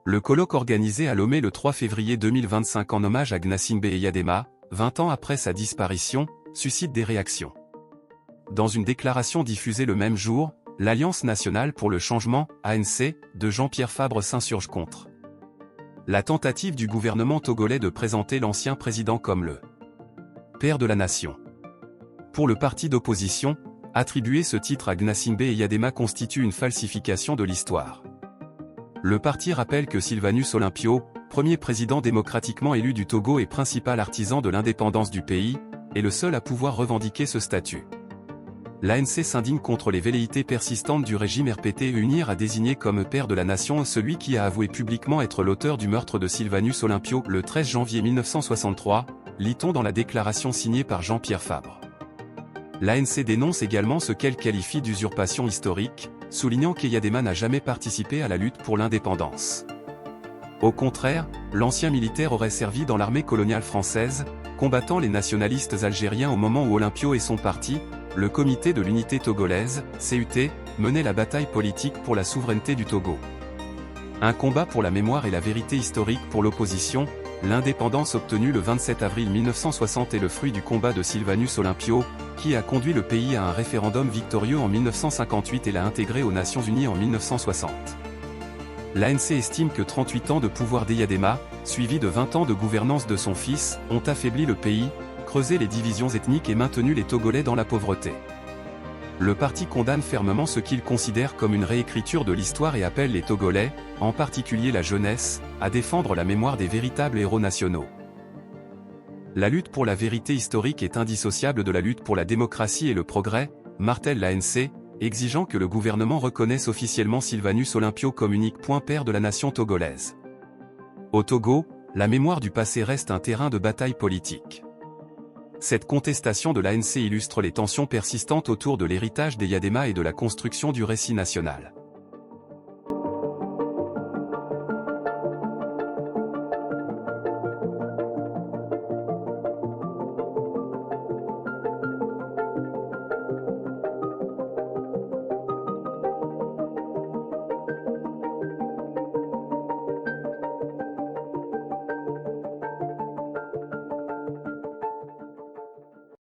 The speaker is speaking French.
Le colloque organisé à Lomé le 3 février 2025 en hommage à Gnassingbé Eyadema, 20 ans après sa disparition, suscite des réactions. Dans une déclaration diffusée le même jour, l'Alliance nationale pour le changement, ANC, de Jean-Pierre Fabre s'insurge contre la tentative du gouvernement togolais de présenter l'ancien président comme le père de la nation. Pour le parti d'opposition, attribuer ce titre à Gnassingbé Eyadema constitue une falsification de l'histoire. Le parti rappelle que Sylvanus Olympio, premier président démocratiquement élu du Togo et principal artisan de l'indépendance du pays, est le seul à pouvoir revendiquer ce statut. L'ANC s'indigne contre les velléités persistantes du régime RPT et unir à désigner comme père de la nation celui qui a avoué publiquement être l'auteur du meurtre de Sylvanus Olympio le 13 janvier 1963, lit-on dans la déclaration signée par Jean-Pierre Fabre. L'ANC dénonce également ce qu'elle qualifie d'usurpation historique, soulignant qu'Eyadema n'a jamais participé à la lutte pour l'indépendance. Au contraire, l'ancien militaire aurait servi dans l'armée coloniale française, combattant les nationalistes algériens au moment où Olympio et son parti, le Comité de l'Unité Togolaise, CUT, menait la bataille politique pour la souveraineté du Togo. Un combat pour la mémoire et la vérité historique pour l'opposition, l'indépendance obtenue le 27 avril 1960 est le fruit du combat de Sylvanus Olympio, qui a conduit le pays à un référendum victorieux en 1958 et l'a intégré aux Nations Unies en 1960. L'ANC estime que 38 ans de pouvoir d'Eyadema, suivis de 20 ans de gouvernance de son fils, ont affaibli le pays, creusé les divisions ethniques et maintenu les Togolais dans la pauvreté. Le parti condamne fermement ce qu'il considère comme une réécriture de l'histoire et appelle les Togolais, en particulier la jeunesse, à défendre la mémoire des véritables héros nationaux. La lutte pour la vérité historique est indissociable de la lutte pour la démocratie et le progrès, martèle l'ANC, exigeant que le gouvernement reconnaisse officiellement Sylvanus Olympio comme unique père de la nation togolaise. Au Togo, la mémoire du passé reste un terrain de bataille politique. Cette contestation de l'ANC illustre les tensions persistantes autour de l'héritage d'Eyadema et de la construction du récit national.